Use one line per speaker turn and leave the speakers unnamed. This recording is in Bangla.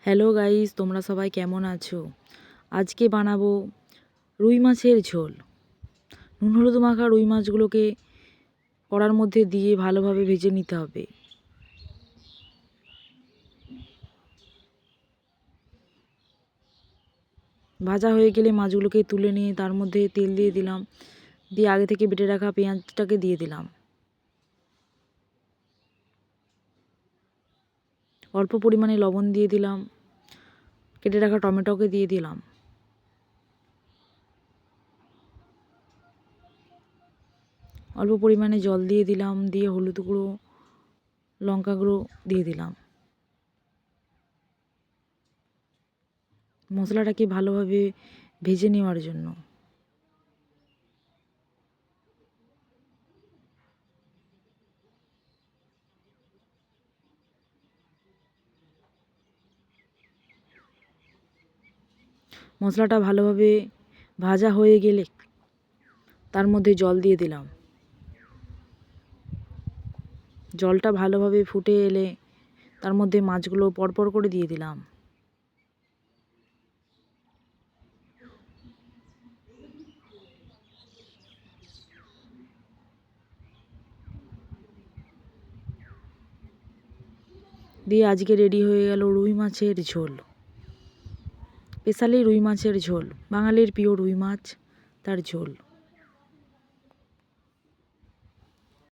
হ্যালো গাইস, তোমরা সবাই কেমন আছো? আজকে বানাবো রুই মাছের ঝোল। নুন হলুদ মাখা রুই মাছগুলোকে কড়ার মধ্যে দিয়ে ভালোভাবে ভেজে নিতে হবে। ভাজা হয়ে গেলে মাছগুলোকে তুলে নিয়ে তার মধ্যে তেল দিয়ে দিলাম, দিয়ে আগে থেকে বেটে রাখা পেঁয়াজটাকে দিয়ে দিলাম। অল্প পরিমাণে লবণ দিয়ে দিলাম, কেটে রাখা টমেটোকে দিয়ে দিলাম। অল্প পরিমাণে জল দিয়ে দিলাম, দিয়ে হলুদ গুঁড়ো, লঙ্কা গুঁড়ো দিয়ে দিলাম। মশলাটাকে ভালোভাবে ভেজে নেওয়ার জন্য মশলাটা ভালোভাবে ভাজা হয়ে গেলে তার মধ্যে জল দিয়ে দিলাম। জলটা ভালোভাবে ফুটে এলে তার মধ্যে মাছগুলো পরপর করে দিয়ে দিলাম। দিয়ে আজকে রেডি হয়ে গেল রুই মাছের ঝোল। স্পেশালি রুই মাছের ঝোল, বাঙালির প্রিয় রুই মাছ, তার ঝোল।